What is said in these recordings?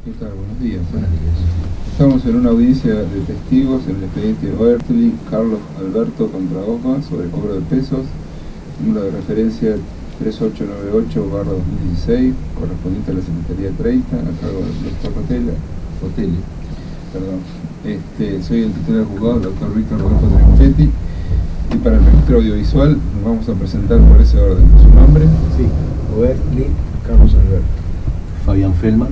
¿Qué tal? Buenos días. Buenos días. Estamos en una audiencia de testigos en el expediente Oertli, Carlos Alberto contra OSVA sobre cobro de pesos, número de referencia 3898/2016, correspondiente a la Secretaría 30, a cargo del doctor Botelli. Soy el titular juzgado, el doctor Víctor Rodolfo Trinchetti, y para el registro audiovisual nos vamos a presentar por ese orden. ¿Su nombre? Sí, Oertli, Carlos Alberto. Fabián Feldman,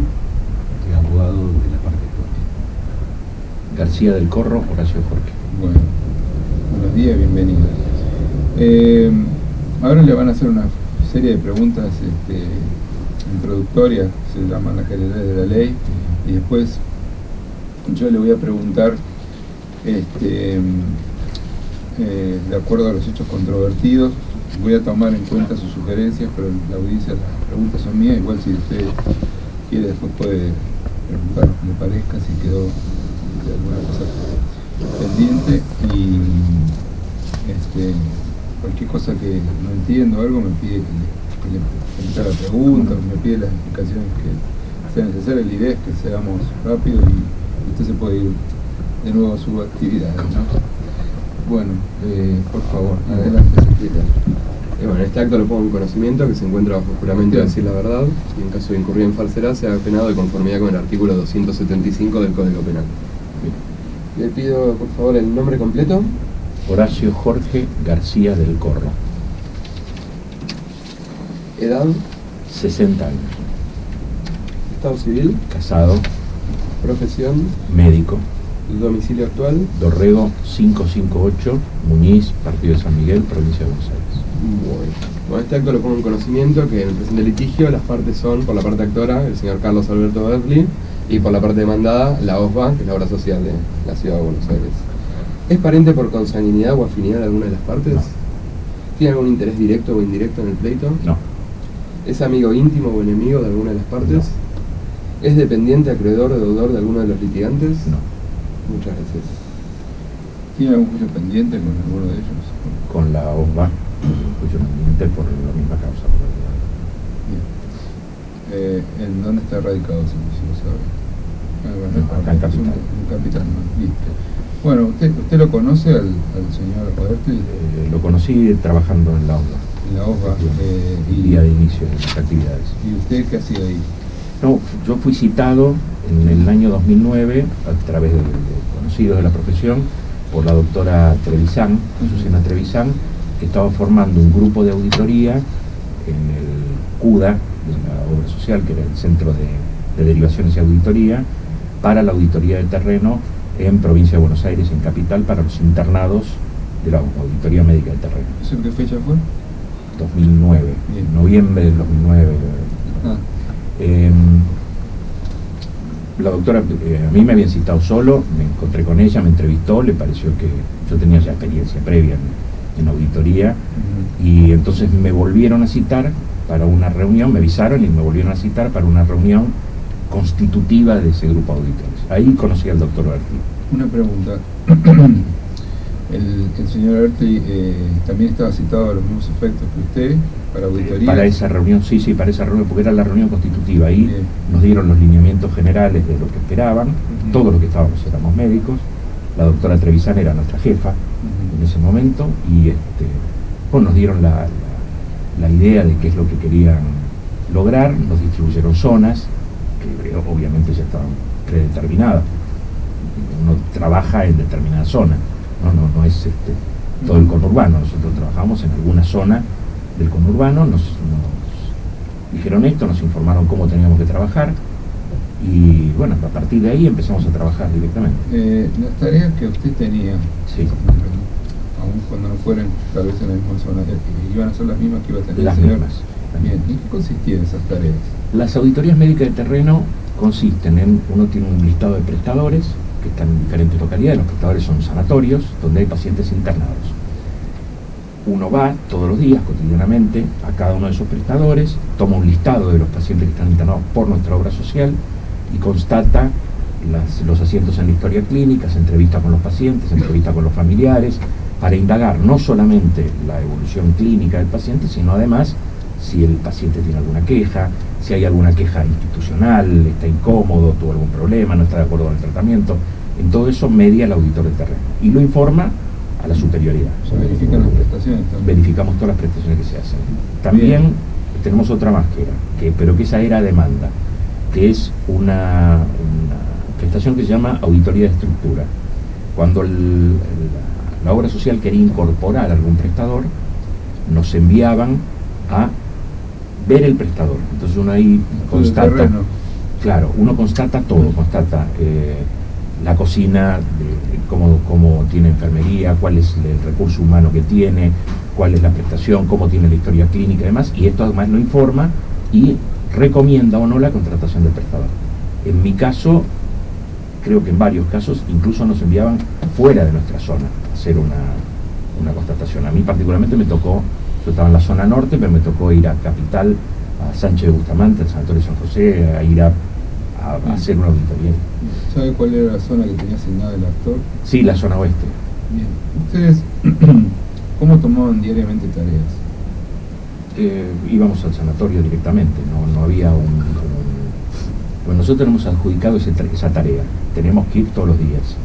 abogado de la parte actual. García del Corro, Horacio Jorge. Bueno, buenos días, bienvenidos. Ahora le van a hacer una serie de preguntas introductorias, se llaman las generales de la ley, y después yo le voy a preguntar de acuerdo a los hechos controvertidos. Voy a tomar en cuenta sus sugerencias, pero en la audiencia las preguntas son mías. Igual si usted quiere después puede preguntar lo que le parezca, si quedó de alguna cosa pendiente, y cualquier cosa que no entiendo o algo me pide que le repita la pregunta, me pide las explicaciones que sean necesarias. La idea es que seamos rápidos y usted se puede ir de nuevo a su actividad, ¿no? Bueno, por favor, adelante, secretario. Bueno, este acto lo pongo en conocimiento, que se encuentra bajo juramento de decir la verdad, y en caso de incurrir en falsedad sea penado de conformidad con el artículo 275 del Código Penal. Le pido, por favor, el nombre completo. Horacio Jorge García del Corro. Edad. 60 años. Estado civil. Casado. Profesión. Médico. Domicilio actual. Dorrego 558, Muñiz, Partido de San Miguel, Provincia de Buenos Aires. Bueno, este acto lo pongo en conocimiento que en el presente litigio las partes son, por la parte actora, el señor Carlos Alberto Oertli, y por la parte demandada, la OSVA, que es la obra social de la Ciudad de Buenos Aires. ¿Es pariente por consanguinidad o afinidad de alguna de las partes? No. ¿Tiene algún interés directo o indirecto en el pleito? No. ¿Es amigo íntimo o enemigo de alguna de las partes? No. ¿Es dependiente, acreedor o deudor de alguno de los litigantes? No. Muchas gracias. ¿Tiene algún juicio pendiente con alguno de ellos? Con la OSVA, juicio pendiente por la misma causa. Bien. ¿En dónde está radicado, si lo sabe? Acá en Capital. En Capital, ¿no? Listo. Bueno, ¿usted lo conoce al señor Oertli? Lo conocí trabajando en la OSVA. En la OSVA. El día de inicio de las actividades. ¿Y usted qué hacía ahí? No, yo fui citado en el año 2009 a través de conocidos de la profesión por la doctora Trevisan, Susana Trevisan, que estaba formando un grupo de auditoría en el CUDA, de la obra social, que era el Centro de Derivaciones y Auditoría, para la auditoría de terreno en Provincia de Buenos Aires, en Capital, para los internados de la auditoría médica de terreno. ¿Eso en qué fecha fue? 2009, Bien. noviembre del 2009. La doctora, a mí me habían citado solo, me encontré con ella, me entrevistó, le pareció que yo tenía ya experiencia previa en auditoría, y entonces me volvieron a citar para una reunión, me avisaron y me volvieron a citar para una reunión constitutiva de ese grupo de auditores. Ahí conocí al doctor Oertli. Una pregunta. El señor Oertli también estaba citado a los mismos efectos que usted para auditoría. Para esa reunión, sí, para esa reunión, porque era la reunión constitutiva. Ahí Bien. nos dieron los lineamientos generales de lo que esperaban. Todos los que estábamos éramos médicos. La doctora Trevisan era nuestra jefa en ese momento, y nos dieron la idea de qué es lo que querían lograr. Nos distribuyeron zonas que obviamente ya estaban predeterminadas. Uno trabaja en determinada zona, no es todo el conurbano. Nosotros trabajamos en alguna zona del conurbano, nos dijeron esto, nos informaron cómo teníamos que trabajar, y bueno, a partir de ahí empezamos a trabajar directamente. Las tareas que usted tenía, Sí. aun cuando no fueran tal vez en la misma zona, iban a ser las mismas que iba a tener Las el señor. mismas. Bien, ¿en qué consistían esas tareas? Las auditorías médicas de terreno consisten en, uno tiene un listado de prestadores que están en diferentes localidades. Los prestadores son sanatorios donde hay pacientes internados. Uno va todos los días, cotidianamente, a cada uno de esos prestadores, toma un listado de los pacientes que están internados por nuestra obra social y constata los asientos en la historia clínica, se entrevista con los pacientes, se entrevista con los familiares, para indagar no solamente la evolución clínica del paciente, sino además si el paciente tiene alguna queja, si hay alguna queja institucional, está incómodo, tuvo algún problema, no está de acuerdo con el tratamiento. En todo eso media el auditor de terreno y lo informa a la superioridad. Se verifican las prestaciones también. Verificamos todas las prestaciones que se hacen. También tenemos otra más pero que esa era a demanda, que es una prestación que se llama auditoría de estructura. Cuando la obra social quería incorporar a algún prestador, nos enviaban a ver el prestador. Entonces uno ahí constata, claro, uno constata todo, constata la cocina, cómo tiene enfermería, cuál es el recurso humano que tiene, cuál es la prestación, cómo tiene la historia clínica y demás, y esto además lo informa y recomienda o no la contratación del prestador. En mi caso, creo que en varios casos incluso nos enviaban fuera de nuestra zona a hacer una constatación. A mí particularmente me tocó, yo estaba en la zona norte, pero me tocó ir a Capital, a Sánchez de Bustamante, al Sanatorio San José, a ir a hacer una auditoría. ¿Sabe cuál era la zona que tenía asignada el actor? Sí, la zona oeste. Bien. ¿Ustedes cómo tomaban diariamente tareas? Íbamos al sanatorio directamente, no había Bueno, nosotros tenemos adjudicado esa tarea, tenemos que ir todos los días.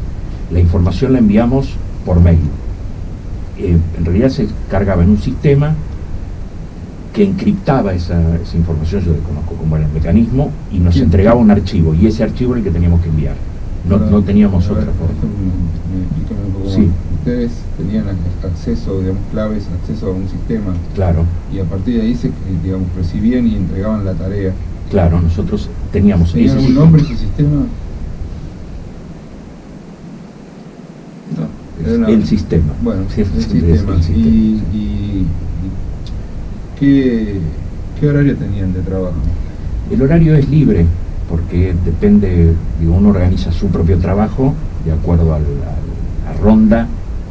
La información la enviamos por mail. En realidad se cargaba en un sistema que encriptaba esa información, yo desconozco cómo era el mecanismo, y nos entregaba un archivo, y ese archivo era el que teníamos que enviar. No teníamos otra forma. Explícame un poco más. Sí. Ustedes tenían acceso, digamos, claves, acceso a un sistema. Claro. Y a partir de ahí digamos, recibían y entregaban la tarea. Claro, nosotros teníamos ¿Tenía ese algún sistema. nombre ese sistema? No. El sistema. Bueno, Sí, el es sistema. el sistema. ¿Y qué horario tenían de trabajo? El horario es libre, porque depende, uno organiza su propio trabajo de acuerdo a la ronda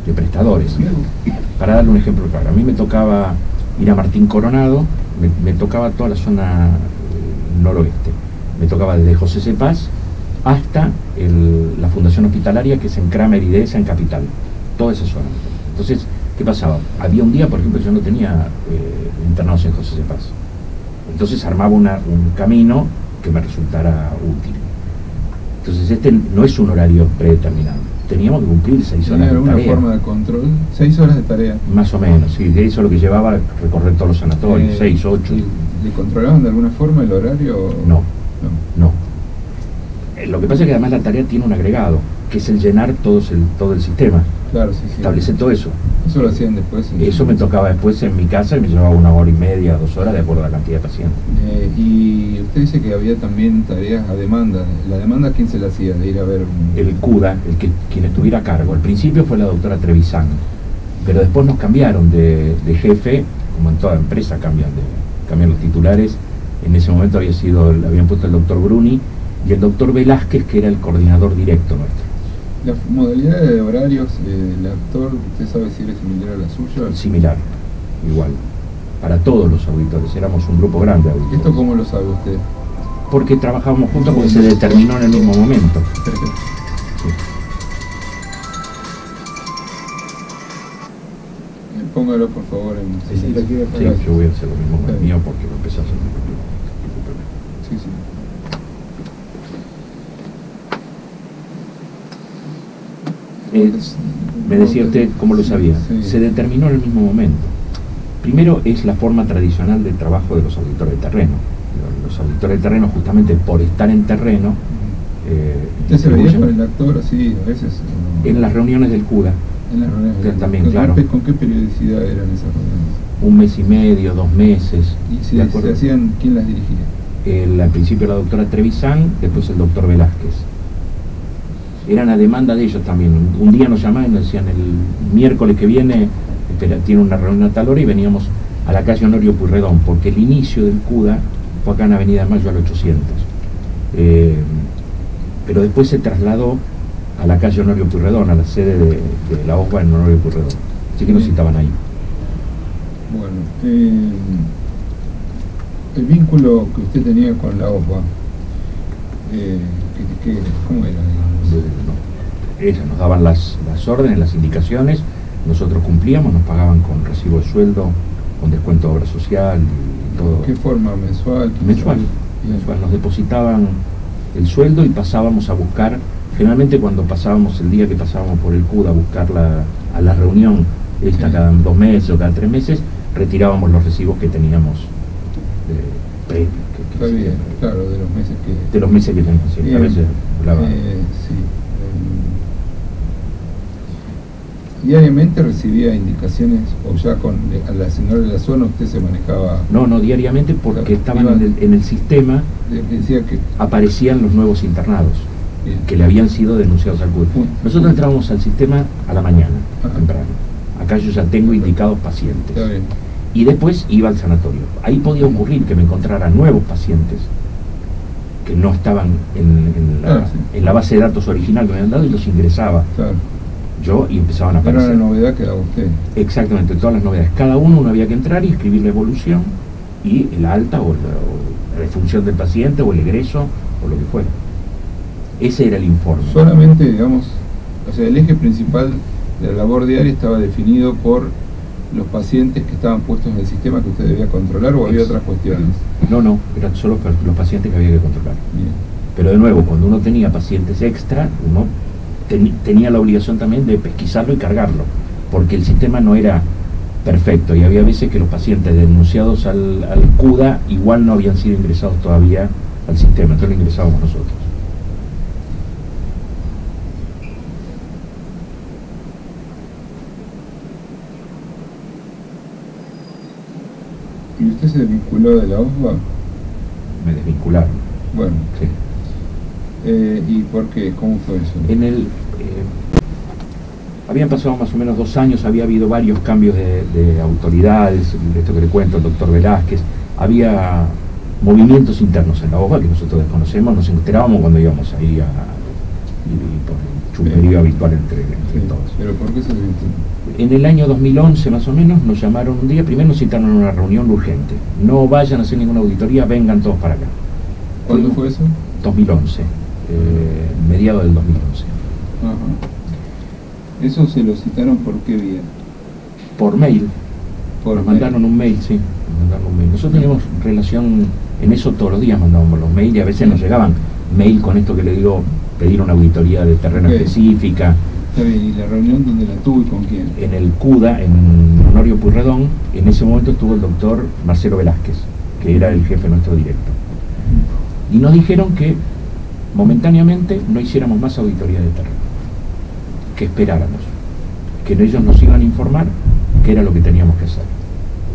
de prestadores. Para darle un ejemplo claro, a mí me tocaba ir a Martín Coronado, me tocaba toda la zona noroeste, me tocaba desde José C. Paz hasta la Fundación Hospitalaria, que es en Kramer y Dehesa, en Capital, toda esa zona. Entonces, ¿qué pasaba? Había un día, por ejemplo, yo no tenía internados en José C. Paz, entonces armaba un camino que me resultara útil. Entonces este no es un horario predeterminado, teníamos que cumplir 6 horas de alguna tarea. forma de control? 6 horas de tarea. Más o menos, sí, de eso lo que llevaba recorrer todos los sanatorios, 6, 8. ¿Le controlaban de alguna forma el horario? No. Lo que pasa es que además la tarea tiene un agregado, que es el llenar todo el sistema. Claro, sí. Establecer todo eso. Eso lo hacían después. Eso me tocaba después en mi casa y me llevaba 1 hora y media, 2 horas, de acuerdo a la cantidad de pacientes. Y usted dice que había también tareas a demanda. ¿La demanda quién se la hacía? De ir a ver El CUDA, quien estuviera a cargo. Al principio fue la doctora Trevisan, pero después nos cambiaron de jefe, como en toda empresa cambian los titulares. En ese momento habían puesto el doctor Bruni y el doctor Velázquez, que era el coordinador directo nuestro. La modalidad de horarios, el actor, ¿usted sabe si era similar a la suya? Similar, igual, para todos los auditores, éramos un grupo grande de auditores. ¿Esto cómo lo sabe usted? Porque trabajábamos juntos, porque se determinó en el mismo momento. Sí. Póngalo por favor en... Sí, yo voy a hacer lo mismo con el mío porque lo empecé a hacer. Sí, sí. Me decía usted cómo lo sabía. Sí. Se determinó en el mismo momento. Primero es la forma tradicional de trabajo de los auditores de terreno. Los auditores de terreno, justamente por estar en terreno, ¿Usted se veía con el actor así a veces? en las reuniones del CUDA. En las reuniones. También, claro. ¿Con qué periodicidad eran esas reuniones? 1 mes y medio, 2 meses. ¿Y ¿de se acuerdo? hacían, quién las dirigía? Al principio la doctora Trevisan, después el doctor Velázquez. Eran a demanda de ellos también. Un día nos llamaban y nos decían: el miércoles que viene tiene una reunión a tal hora, y veníamos a la calle Honorio Pueyrredón, porque el inicio del CUDA fue acá en Avenida Mayo al 800. Pero después se trasladó a la calle Honorio Pueyrredón, a la sede de la OSBA en Honorio Pueyrredón. Así que nos citaban ahí. Bueno, el vínculo que usted tenía con la OSBA, ¿cómo era? Ellos nos daban las órdenes, las indicaciones, nosotros cumplíamos, nos pagaban con recibo de sueldo con descuento de obra social y todo. ¿Qué forma? ¿Mensual? Mensual, mensual. Nos depositaban el sueldo y pasábamos a buscar, generalmente cuando pasábamos, el día que pasábamos por el CUD a buscar a la reunión, esta Sí. cada 2 meses o cada 3 meses, retirábamos los recibos que teníamos de premios. Está bien, claro, de los meses que... De los meses que teníamos, sí, a Bien. veces hablaba. Sí. Diariamente recibía indicaciones, o ya con al asignar la zona usted se manejaba... No, diariamente porque Claro, estaban iban- en el sistema, Decía que... aparecían los nuevos internados Bien. que le habían sido denunciados al CUD. Nosotros entrábamos al sistema a la mañana, Ajá. temprano. Acá yo ya tengo indicados pacientes. Está bien. Y después iba al sanatorio. Ahí podía ocurrir que me encontrara nuevos pacientes que no estaban Claro, sí. en la base de datos original que me habían dado y los ingresaba Claro. yo y empezaban a Era aparecer. una novedad que daba usted. Exactamente, todas las novedades. Cada uno había que entrar y escribir la evolución y el alta o la defunción del paciente o el egreso o lo que fuera. Ese era el informe. Solamente, digamos, o sea, el eje principal de la labor diaria estaba definido por los pacientes que estaban puestos en el sistema que usted debía controlar, o había otras cuestiones. No, eran solo los pacientes que había que controlar. Bien. Pero de nuevo, cuando uno tenía pacientes extra, uno tenía la obligación también de pesquisarlo y cargarlo, porque el sistema no era perfecto y había veces que los pacientes denunciados al CUDA igual no habían sido ingresados todavía al sistema, entonces lo ingresábamos nosotros. ¿Y usted se desvinculó de la OSVA? Me desvincularon. Bueno, Sí. ¿y por qué? ¿Cómo fue eso? Habían pasado más o menos 2 años, había habido varios cambios de autoridades, esto que le cuento, el doctor Velázquez, había movimientos internos en la OSVA que nosotros desconocemos, nos enterábamos cuando íbamos ahí y por el chusmerío habitual entre Sí, todos. ¿pero por qué se desvinculó? En el año 2011 más o menos nos llamaron un día, primero nos citaron a una reunión urgente, no vayan a hacer ninguna auditoría, vengan todos para acá. ¿Cuándo fue eso? 2011, mediados del 2011. Ajá. ¿Eso se lo citaron por qué vía? Por mail, Por nos mail. mandaron un mail, sí, nos mandaron un mail. Nosotros teníamos relación en eso todos los días, mandábamos los mails y a veces nos llegaban mail con esto que le digo, pedir una auditoría de terreno Ok. específica. Está bien, ¿y la reunión dónde la tuvo y con quién? En el CUDA, en Honorio Pueyrredón, en ese momento estuvo el doctor Marcelo Velázquez, que era el jefe nuestro directo. Y nos dijeron que momentáneamente no hiciéramos más auditoría de terreno, que esperáramos, que ellos nos iban a informar qué era lo que teníamos que hacer.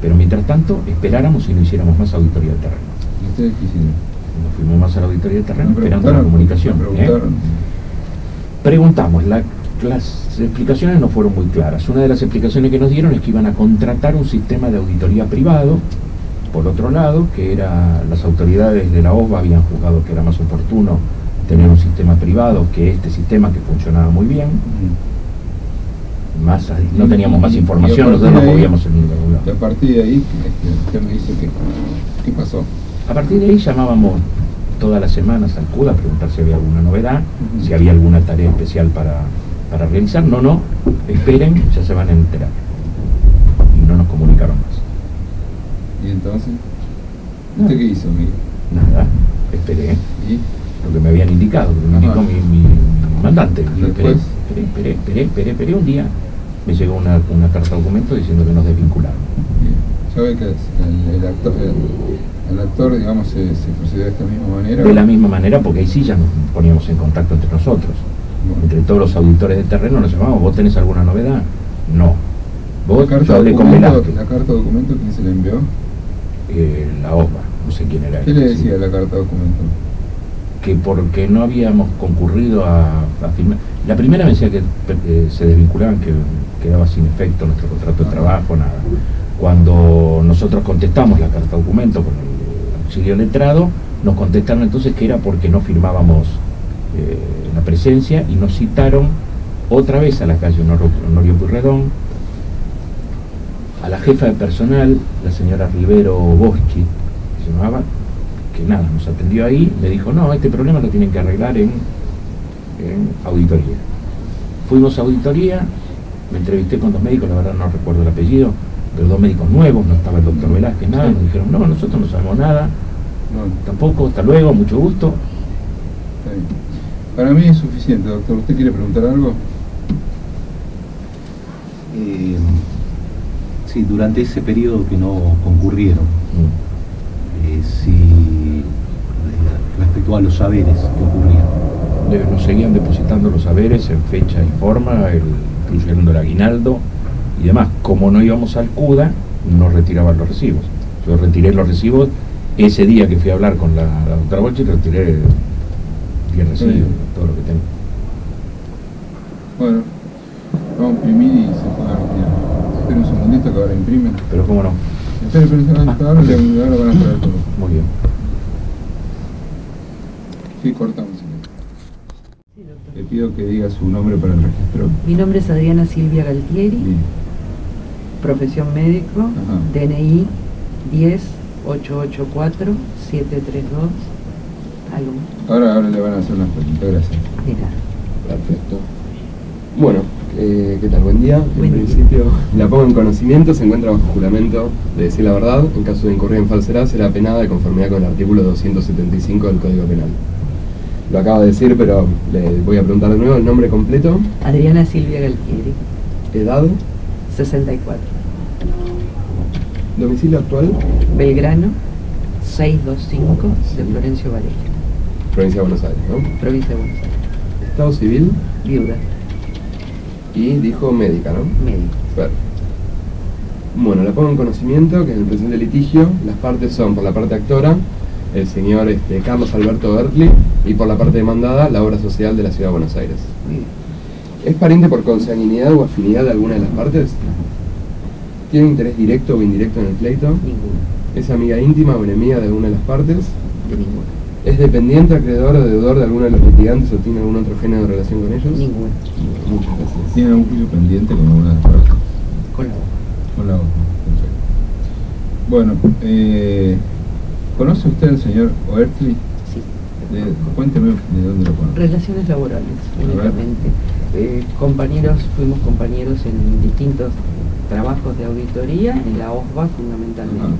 Pero mientras tanto, esperáramos y no hiciéramos más auditoría de terreno. ¿Y ustedes qué hicieron? No fuimos más a la auditoría de terreno ¿Me esperando la preguntaron? comunicación. ¿Me ¿eh? preguntaron? Preguntamos, las explicaciones no fueron muy claras. Una de las explicaciones que nos dieron es que iban a contratar un sistema de auditoría privado. Por otro lado, que las autoridades de la OSVA habían juzgado que era más oportuno tener un sistema privado que este sistema que funcionaba muy bien. No teníamos más información, nosotros no podíamos en ningún Y a lado. partir de ahí, usted me dice que, ¿qué pasó? A partir de ahí llamábamos todas las semanas al CUDA a preguntar si había alguna novedad, Ujú. si había alguna tarea especial para realizar. No, esperen, ya se van a enterar. Y no nos comunicaron más. ¿Y entonces? No. ¿Usted qué hizo, Miguel? Nada, esperé ¿Y? lo que me habían indicado, lo que me indicó Ajá. mi mandante. Y Después. esperé un día, me llegó una carta documento diciendo que nos desvincularon. Bien. ¿Sabe que el actor, digamos, se procedió de esta misma manera? De la misma manera, porque ahí sí ya nos poníamos en contacto entre nosotros. Bueno. Entre todos los auditores de terreno nos llamamos, ¿vos tenés alguna novedad? No. Vos, La carta yo hablé con documento, Velázquez, ¿la carta documento quién se la envió? la OSVA, no sé quién era. ¿Qué él, le sí. decía la carta documento? Que porque no habíamos concurrido a firmar. La primera me decía que se desvinculaban, que quedaba sin efecto nuestro contrato de trabajo, nada. Cuando nosotros contestamos la carta documento con el auxilio letrado, nos contestaron entonces que era porque no firmábamos la presencia y nos citaron otra vez a la calle Honorio Pueyrredón, a la jefa de personal, la señora Rivero Boschi, que se llamaba, que nada, nos atendió ahí, me dijo, no, este problema lo tienen que arreglar en auditoría. Fuimos a auditoría, me entrevisté con 2 médicos, la verdad no recuerdo el apellido, Los dos médicos nuevos, no estaba el doctor Velázquez, nada, nos dijeron, no, nosotros no sabemos nada, tampoco, hasta luego, mucho gusto. Está bien. Para mí es suficiente, doctor. ¿Usted quiere preguntar algo? Sí, durante ese periodo que no concurrieron, si respecto a los saberes que ocurrían. Nos seguían depositando los saberes en fecha y forma, incluyendo el aguinaldo y demás. Como no íbamos al CUDA, no retiraban los recibos. Yo retiré los recibos ese día que fui a hablar con la doctora Bolchi, retiré 10 recibos, todo lo que tengo. Bueno, vamos a imprimir y se puede retirar. Espera un segundito que ahora imprimen. Pero cómo no. Espera, ahora van a traer todo. Muy bien. Sí, cortamos. Le pido que diga su nombre para el registro. Mi nombre es Adriana Silvia Galtieri, Bien. profesión médico, Ajá. DNI 10-884-732, algo. Ahora le van a hacer unas preguntas, gracias. Mira, Perfecto. Bueno, ¿qué tal? Buen día. Buen En día. principio, la pongo en conocimiento, se encuentra bajo juramento de decir la verdad. En caso de incurrir en falsedad, será penada de conformidad con el artículo 275 del Código Penal. Lo acabo de decir, pero le voy a preguntar de nuevo el nombre completo, Adriana Silvia Galtieri, edad, 64, domicilio actual, Belgrano 625 de Florencio Varela, provincia de Buenos Aires, ¿no? provincia de Buenos Aires, Estado civil viuda, y dijo médica, ¿no? médico. Perfecto. Bueno, la pongo en conocimiento que en el presente litigio las partes son, por la parte actora, el señor Carlos Alberto Bertli, y por la parte demandada, la obra social de la Ciudad de Buenos Aires. Muy bien. ¿Es pariente por consanguinidad o afinidad de alguna de las partes? ¿Tiene interés directo o indirecto en el pleito? Ninguno, ¿Es amiga íntima o enemiga de alguna de las partes? de ninguno, ¿Es dependiente, acreedor o deudor de alguno de los litigantes o tiene algún otro género de relación con ellos? ninguno, Muchas gracias. ¿Tiene algún juicio pendiente con alguna de las partes? con la boca. Con la otra. Perfecto. Bueno, ¿conoce usted al señor Oertli? Sí. Cuénteme de dónde lo conoce. Relaciones laborales, ver. únicamente. Fuimos compañeros en distintos trabajos de auditoría, en la OSBA fundamentalmente. Ajá.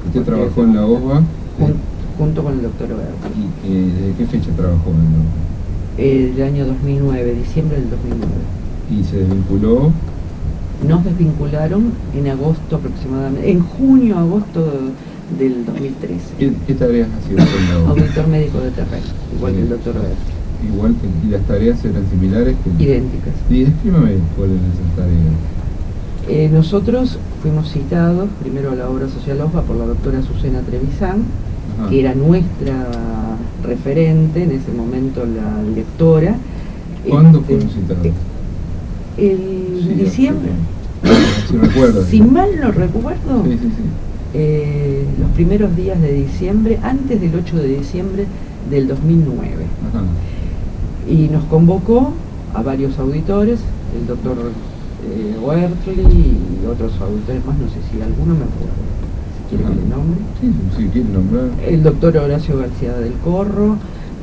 ¿Usted trabajó en la OSBA? Junto con el doctor Oberto. ¿Y desde qué fecha trabajó en la OSBA? El año 2009, diciembre del 2009. ¿Y se desvinculó? Nos desvincularon en agosto aproximadamente, en junio, agosto del 2013. ¿Qué tareas hacía usted en la OSBA? Auditor médico de terreno, igual que el doctor Oberto. Igual que, ¿y las tareas eran similares? Idénticas. Y descríbame cuáles eran esas tareas. Nosotros fuimos citados primero a la obra social OSBA por la doctora Azucena Trevisan, Ajá. que era nuestra referente, en ese momento la directora. ¿Cuándo fueron citados? El Sí, diciembre. Si recuerdo. Si mal no recuerdo, Sí, sí, sí. los primeros días de diciembre, antes del 8 de diciembre del 2009. Ajá. Y nos convocó a varios auditores, el doctor Oertli y otros auditores más, no sé si alguno me acuerdo, si quiere que le nombre. Sí, si quiere nombrar. El doctor Horacio García del Corro,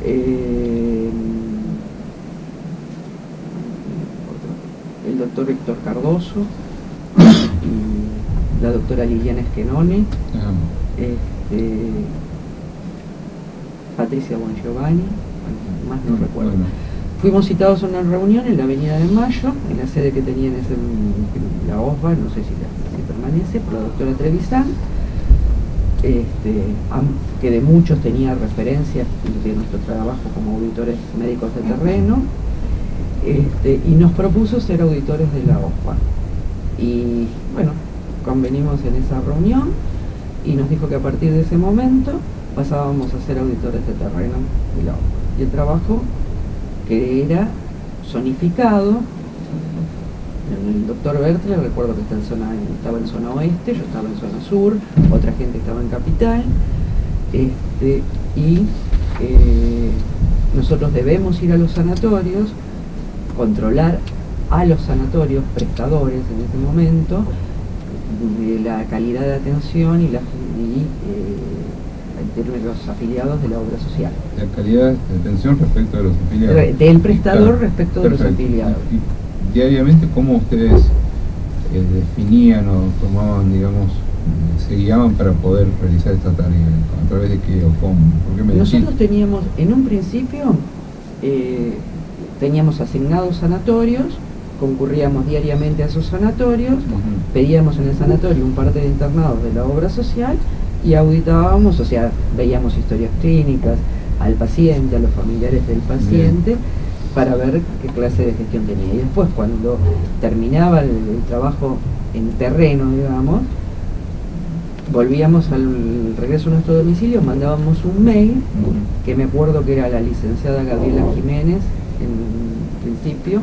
el doctor Héctor Cardoso, y la doctora Liliana Esquenone, Ajá. Patricia Bongiovanni, más no recuerdo. Bueno, Fuimos citados a una reunión en la Avenida de Mayo, en la sede que tenía en la OSBA, no sé si permanece, por la doctora Trevisan, que de muchos tenía referencias de nuestro trabajo como auditores médicos de terreno, y nos propuso ser auditores de la OSBA. Y bueno, convenimos en esa reunión y nos dijo que a partir de ese momento pasábamos a ser auditores de terreno de la OSBA. Y el trabajo que era zonificado, el doctor Bertle, recuerdo que estaba en zona oeste, yo estaba en zona sur, otra gente estaba en capital, nosotros debemos ir a los sanatorios, controlar a los sanatorios prestadores en ese momento, la calidad de atención y de los afiliados de la obra social. la calidad de atención respecto de los afiliados. Del prestador Claro, respecto de los perfecto. afiliados. Y diariamente, ¿cómo ustedes definían o tomaban, digamos, se guiaban para poder realizar esta tarea? ¿A través de qué o cómo? ¿Por qué medicina? Nosotros teníamos, en un principio, teníamos asignados sanatorios, concurríamos diariamente a esos sanatorios, pedíamos en el sanatorio un parte de internados de la obra social y auditábamos, o sea, veíamos historias clínicas al paciente, a los familiares del paciente, para ver qué clase de gestión tenía. Y después, cuando terminaba el trabajo en terreno, digamos, volvíamos al regreso a nuestro domicilio, mandábamos un mail, que me acuerdo que era la licenciada Gabriela Jiménez, en principio,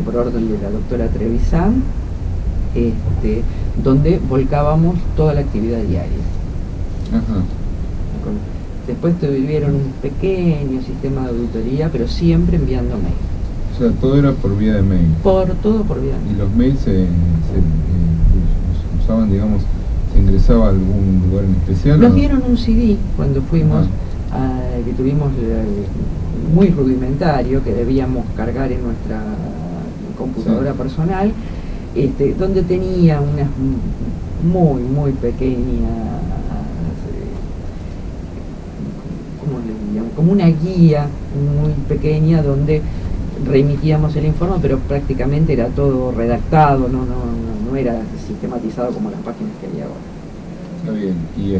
por orden de la doctora Trevisan, donde volcábamos toda la actividad diaria. Ajá. Después tuvieron un pequeño sistema de auditoría, pero siempre enviando mail. O sea, todo era por vía de mail. Todo por vía de mail. Y los mails se usaban, digamos, ¿se ingresaba a algún lugar en especial? Nos ¿o? dieron un CD cuando fuimos, que tuvimos muy rudimentario, que debíamos cargar en nuestra computadora personal, donde tenía unas muy pequeñas, ¿cómo le llaman? Como una guía muy pequeña donde remitíamos el informe, pero prácticamente era todo redactado, no era sistematizado como las páginas que hay ahora. Está bien. ¿Y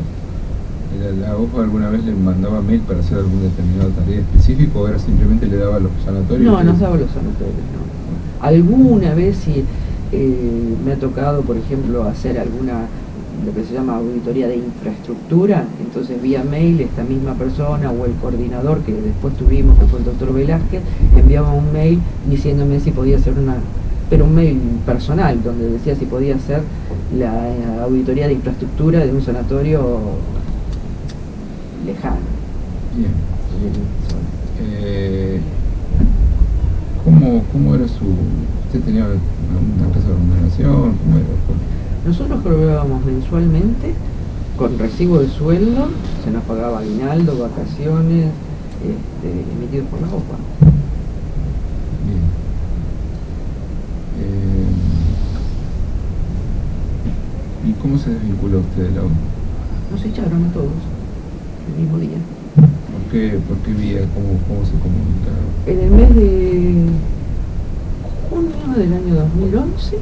la OPA alguna vez le mandaba mail para hacer alguna determinada tarea específica o era simplemente le daba a los sanatorios? No, nos daba los sanatorios, no. Alguna vez sí me ha tocado, por ejemplo, hacer alguna, lo que se llama auditoría de infraestructura, entonces vía mail esta misma persona o el coordinador que después tuvimos, que fue el doctor Velázquez, enviaba un mail diciéndome si podía hacer pero un mail personal, donde decía si podía hacer la auditoría de infraestructura de un sanatorio lejano. Bien. ¿Cómo era su... ¿Usted tenía una casa de remuneración? ¿Cómo era? Nosotros cobrábamos mensualmente con recibo de sueldo, se nos pagaba aguinaldo, vacaciones, emitidos por la OPA. Bien. ¿Y cómo se desvinculó usted de la OPA? Nos echaron a todos el mismo día. ¿Por qué vía? ¿Cómo se comunicaba? En el mes de junio del año 2011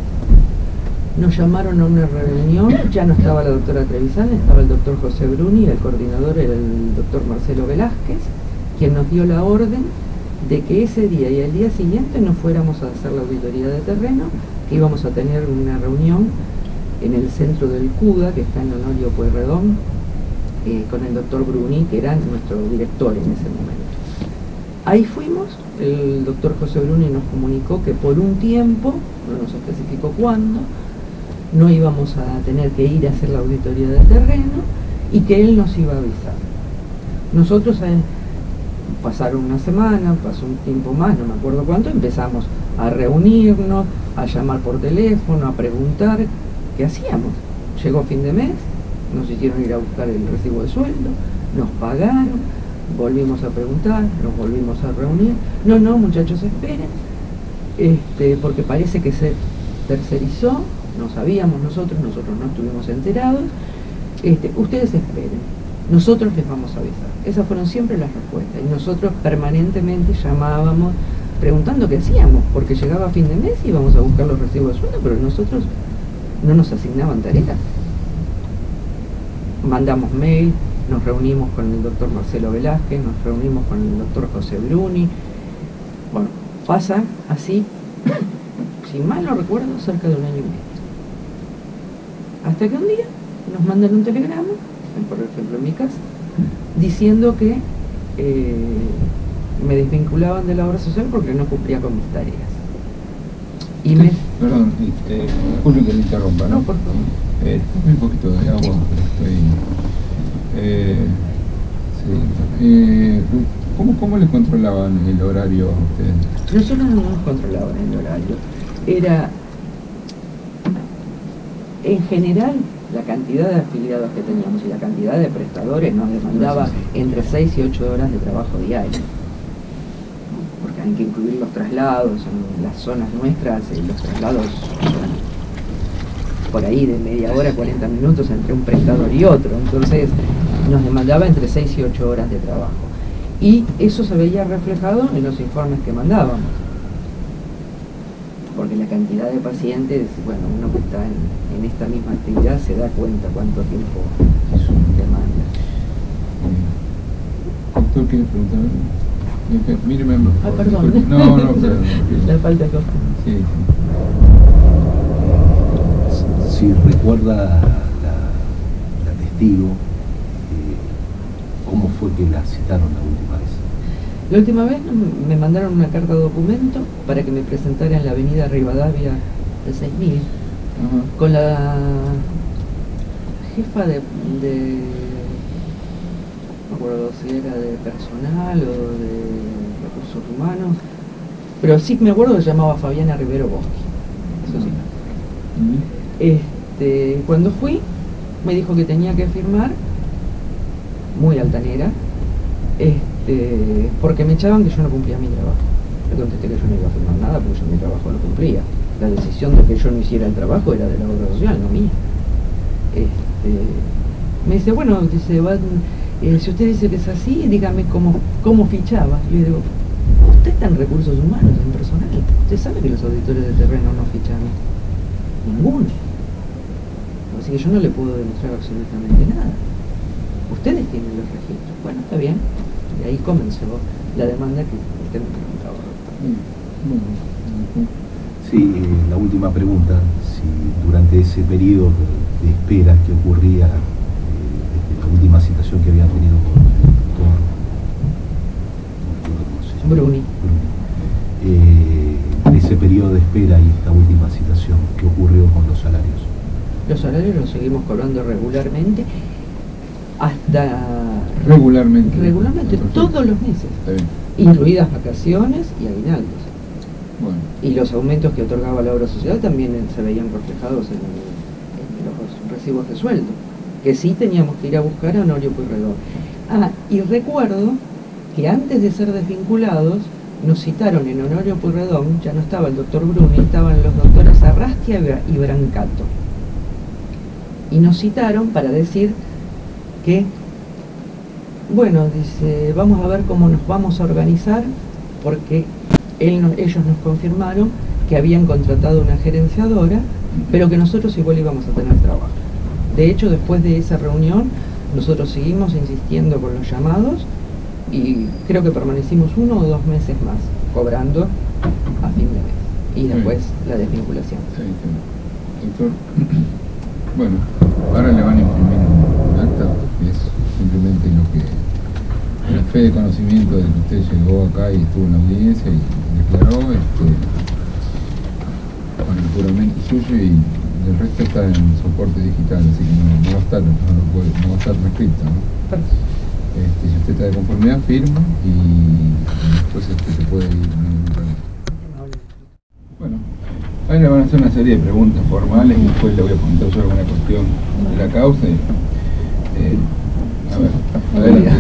nos llamaron a una reunión, ya no estaba la doctora Trevisan, estaba el doctor José Bruni, el coordinador era el doctor Marcelo Velázquez, quien nos dio la orden de que ese día y el día siguiente nos fuéramos a hacer la auditoría de terreno, que íbamos a tener una reunión en el centro del CUDA, que está en Honorio Pueyrredón, con el doctor Bruni, que era nuestro director en ese momento. Ahí fuimos, el doctor José Bruni nos comunicó que por un tiempo, no nos especificó cuándo, no íbamos a tener que ir a hacer la auditoría de terreno y que él nos iba a avisar. Nosotros pasaron una semana, pasó un tiempo más, no me acuerdo cuánto, empezamos a reunirnos, a llamar por teléfono, a preguntar qué hacíamos. Llegó fin de mes, nos hicieron ir a buscar el recibo de sueldo, nos pagaron, volvimos a preguntar, nos volvimos a reunir. No, muchachos, esperen, porque parece que se tercerizó, no sabíamos nosotros no estuvimos enterados, ustedes esperen, nosotros les vamos a avisar. Esas fueron siempre las respuestas, y nosotros permanentemente llamábamos preguntando qué hacíamos, porque llegaba fin de mes y íbamos a buscar los recibos de sueldo, pero nosotros no nos asignaban tareas. Mandamos mail, nos reunimos con el doctor Marcelo Velázquez, nos reunimos con el doctor José Bruni. Bueno, pasa así, si mal no recuerdo, cerca de un año y medio. Hasta que un día nos mandan un telegrama, por ejemplo en mi casa, diciendo que me desvinculaban de la obra social porque no cumplía con mis tareas. Y Perdón, disculpe que le interrumpa, ¿no? No, por favor. Un poquito de agua, ¿Cómo le controlaban el horario a ustedes? Nosotros no nos controlaban el horario. Era, en general, la cantidad de afiliados que teníamos y la cantidad de prestadores nos demandaba entre 6 y 8 horas de trabajo diario. Porque hay que incluir los traslados, en las zonas nuestras los traslados son por ahí de media hora, 40 minutos entre un prestador y otro. Entonces nos demandaba entre 6 y 8 horas de trabajo. Y eso se veía reflejado en los informes que mandábamos. Porque la cantidad de pacientes, bueno, uno que está en esta misma actividad se da cuenta cuánto tiempo demanda. Doctor, ¿quiere preguntar algo? Míreme. Ah, perdón. No, pero... La falta de cosas. Sí, Si recuerda la testigo, ¿cómo fue que la citaron la última vez? La última vez me mandaron una carta de documento para que me presentara en la avenida Rivadavia de 6000 con la jefa de no me acuerdo si era de personal o de recursos humanos, pero sí me acuerdo que se llamaba Fabiana Rivero Boschi, eso sí. Cuando fui me dijo que tenía que firmar, muy altanera, porque me echaban que yo no cumplía mi trabajo. Le contesté que yo no iba a firmar nada porque yo mi trabajo no cumplía. La decisión de que yo no hiciera el trabajo era de la obra social, no mía. Me dice, bueno, dice, si usted dice que es así, dígame cómo fichaba. Y le digo, usted está en recursos humanos, en personal. Usted sabe que los auditores de terreno no fichan ninguno. Así que yo no le puedo demostrar absolutamente nada. Ustedes tienen los registros. Bueno, está bien. Y ahí comenzó la demanda que usted me preguntaba. Sí, la última pregunta, si durante ese periodo de espera que ocurría desde la última citación que habían tenido con el doctor Bruni. Ese periodo de espera y esta última citación, ¿qué ocurrió con los salarios? Los salarios los seguimos cobrando regularmente hasta... Regularmente, todos los meses, está bien. incluidas vacaciones y aguinaldos. Bueno, Y los aumentos que otorgaba la obra social también se veían reflejados en los recibos de sueldo, que sí teníamos que ir a buscar a Honorio Pueyrredón. Y recuerdo que antes de ser desvinculados, nos citaron en Honorio Pueyrredón, ya no estaba el doctor Bruni, estaban los doctores Arrastia y Brancato. Y nos citaron para decir que, bueno, dice, vamos a ver cómo nos vamos a organizar, porque ellos nos confirmaron que habían contratado una gerenciadora, pero que nosotros igual íbamos a tener trabajo. De hecho, después de esa reunión, nosotros seguimos insistiendo con los llamados y creo que permanecimos 1 o 2 meses más, cobrando a fin de mes. Y después la desvinculación. sí, doctor. Bueno, ahora le van a imprimir un acta, que es simplemente lo que... la fe de conocimiento de que usted llegó acá y estuvo en la audiencia y declaró, con el juramento suyo, y el resto está en soporte digital, así que no va a estar reescrito, ¿no? Si usted está de conformidad, firma y después se puede ir. Bueno, ahí le van a hacer una serie de preguntas formales y después le voy a preguntar yo alguna cuestión de la causa. A ver, adelante.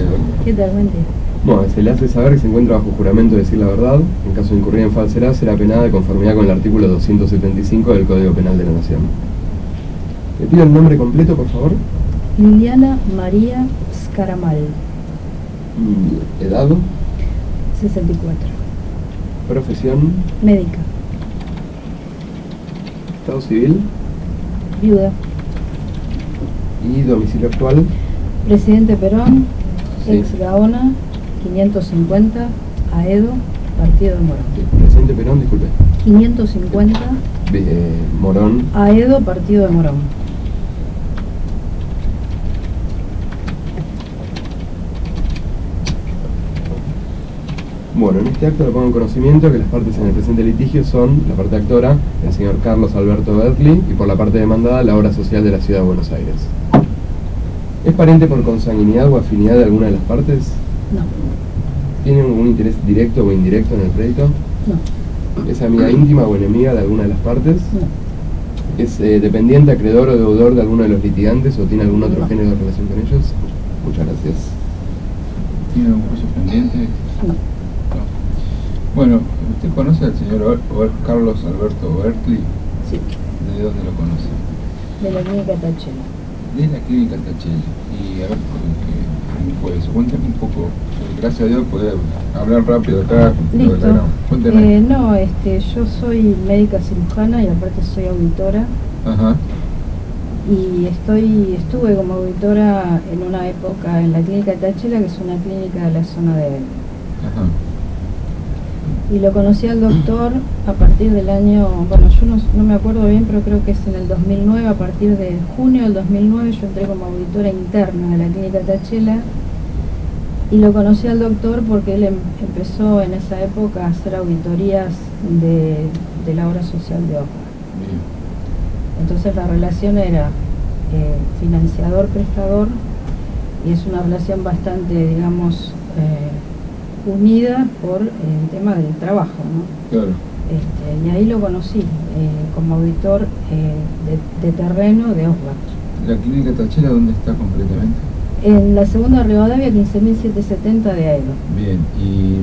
¿Qué tal, Mente? Bueno, se le hace saber que se encuentra bajo juramento de decir la verdad. En caso de incurrir en falsedad, será penada de conformidad con el artículo 275 del Código Penal de la Nación. ¿Le pido el nombre completo, por favor? Liliana María Scaramal, Edad, 64, profesión, médica, estado civil viuda, y domicilio actual. Presidente Perón, Sí. ex Gaona, 550, Aedo, Partido de Morón. Presidente Perón, disculpe. 550, Morón. Aedo, Partido de Morón. Bueno, en este acto le pongo en conocimiento que las partes en el presente litigio son la parte actora, el señor Carlos Alberto Bertli, y por la parte demandada, la obra social de la Ciudad de Buenos Aires. ¿Es pariente por consanguinidad o afinidad de alguna de las partes? No, ¿Tiene algún interés directo o indirecto en el crédito? no, ¿Es amiga íntima o enemiga de alguna de las partes? no, ¿Es dependiente, acreedor o deudor de alguno de los litigantes o tiene algún otro No. género de relación con ellos? Muchas gracias. ¿Tiene algún juicio pendiente? no. Bueno, ¿usted conoce al señor Carlos Alberto Bertli? Sí, ¿De dónde lo conoce? de la clínica Tachela. De la clínica Tachela. Y a ver, ¿cómo fue eso? Cuéntame un poco. Gracias a Dios poder hablar rápido acá. Listo. Cuéntame. No, yo soy médica cirujana y aparte soy auditora. Ajá. Y estuve como auditora en una época en la clínica Tachela, que es una clínica de la zona de Belén. Ajá. Y lo conocí al doctor a partir del año, bueno, yo no me acuerdo bien, pero creo que es en el 2009, a partir de junio del 2009 yo entré como auditora interna de la clínica Tachela y lo conocí al doctor porque él empezó en esa época a hacer auditorías de la obra social de Osma. Entonces la relación era financiador-prestador y es una relación bastante, digamos, unida por el tema del trabajo, ¿no? Claro. Y ahí lo conocí como auditor de terreno de Osma. ¿La clínica Tachela dónde está completamente? En la segunda Rivadavia, 15.770 de Aedo. Bien, ¿y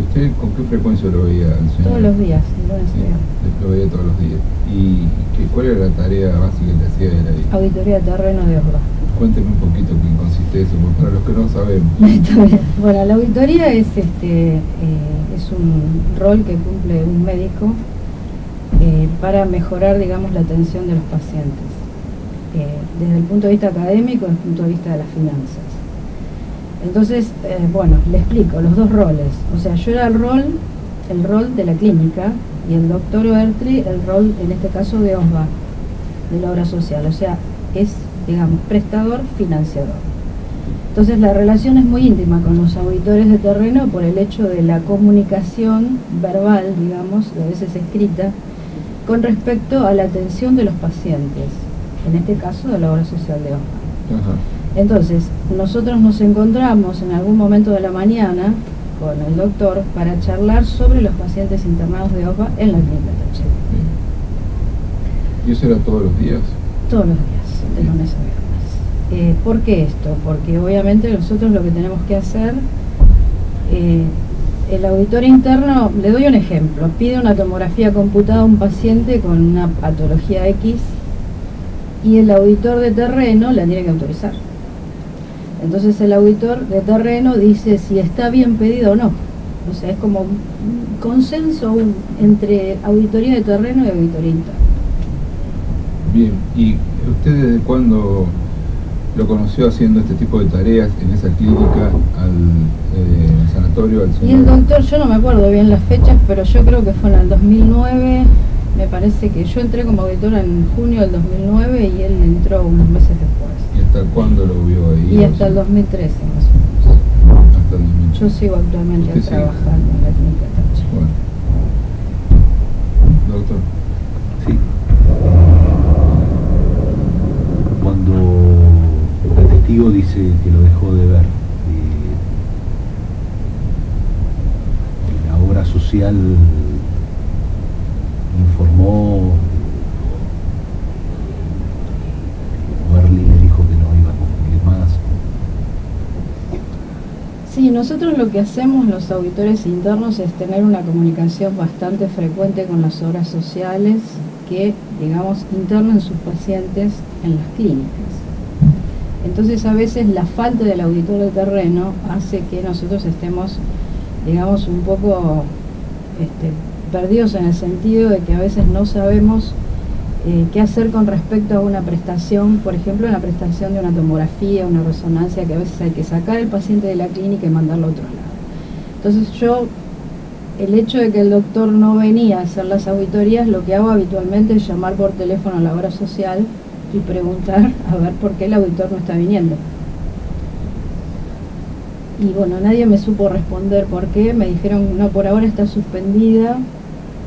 usted con qué frecuencia lo veía al señor? Todos los días, lunes Sí, a viernes. lo veía todos los días. ¿Y cuál era la tarea básica que hacía él ahí? Auditoría de terreno de Osma. Cuénteme un poquito qué consiste eso, porque para los que no sabemos. Está bien. Bueno, la auditoría es un rol que cumple un médico para mejorar, digamos, la atención de los pacientes, desde el punto de vista académico y desde el punto de vista de las finanzas. Entonces, bueno, le explico los dos roles. O sea, yo era el rol de la clínica y el doctor Oertli el rol, en este caso, de OSBA, de la obra social. O sea, es, digamos, prestador, financiador. Entonces la relación es muy íntima con los auditores de terreno por el hecho de la comunicación verbal, digamos, a veces escrita, con respecto a la atención de los pacientes, en este caso de la obra social de OSBA. Ajá. Entonces, nosotros nos encontramos en algún momento de la mañana con el doctor para charlar sobre los pacientes internados de OSBA en la clínica Tachela. ¿Y eso era todos los días? Todos los días, de lunes a viernes. ¿Por qué esto? Porque obviamente nosotros lo que tenemos que hacer, el auditor interno, le doy un ejemplo, pide una tomografía computada a un paciente con una patología X y el auditor de terreno la tiene que autorizar. Entonces el auditor de terreno dice si está bien pedido o no. O sea, es como un consenso entre auditoría de terreno y auditoría interna. Bien, ¿y usted desde cuándo lo conoció haciendo este tipo de tareas en esa clínica, al sanatorio, al señor? Y el doctor, yo no me acuerdo bien las fechas, pero yo creo que fue en el 2009, me parece que yo entré como auditora en junio del 2009 y él entró unos meses después. ¿Y hasta cuándo lo vio ahí? Y hasta el 2013 más o menos. Hasta el 2013. Yo sigo actualmente ¿Usted sigue? trabajando en la clínica Tachela. Bueno. Doctor. Sí. Cuando el testigo dice que lo dejó de ver, la obra social informó, Oertli le dijo que no iba a cumplir más. Sí, nosotros lo que hacemos los auditores internos es tener una comunicación bastante frecuente con las obras sociales que, digamos, internan sus pacientes en las clínicas. Entonces a veces la falta del auditor de terreno hace que nosotros estemos, digamos, un poco perdidos en el sentido de que a veces no sabemos qué hacer con respecto a una prestación, por ejemplo, una prestación de una tomografía, una resonancia, que a veces hay que sacar al paciente de la clínica y mandarlo a otro lado. Entonces el hecho de que el doctor no venía a hacer las auditorías, lo que hago habitualmente es llamar por teléfono a la obra social y preguntar a ver por qué el auditor no está viniendo. Y bueno, nadie me supo responder por qué, me dijeron, no, por ahora está suspendida.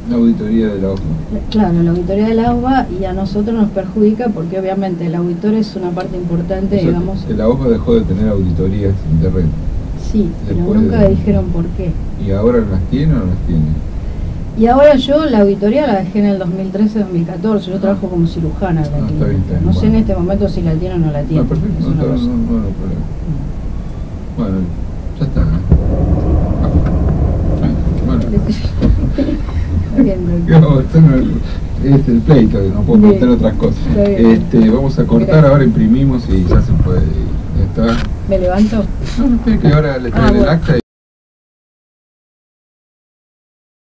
La auditoría de la OSBA. Claro, la auditoría del AUBA, y a nosotros nos perjudica porque obviamente el auditor es una parte importante, O sea, digamos. que la OSBA dejó de tener auditorías en terreno. Sí, pero Después nunca dijeron por qué. ¿Y ahora las tiene o no las tiene? Y ahora yo la auditoría la dejé en el 2013-2014, yo trabajo como cirujana en la Está bien, clínica. está bien, No sé en bueno. este momento si la tiene o no la tiene. No, perfecto, es no, una no, cosa. no hay problema. Bueno, ya está. Bueno, Está bien, ¿qué doctor. vamos a hacer? Es el pleito, no puedo Bien. contar otras cosas. Está bien. Vamos a cortar, Gracias. ahora imprimimos y ya se puede ir. ¿Está? ¿Me levanto? No, espere que ahora le traigo el bueno. acta.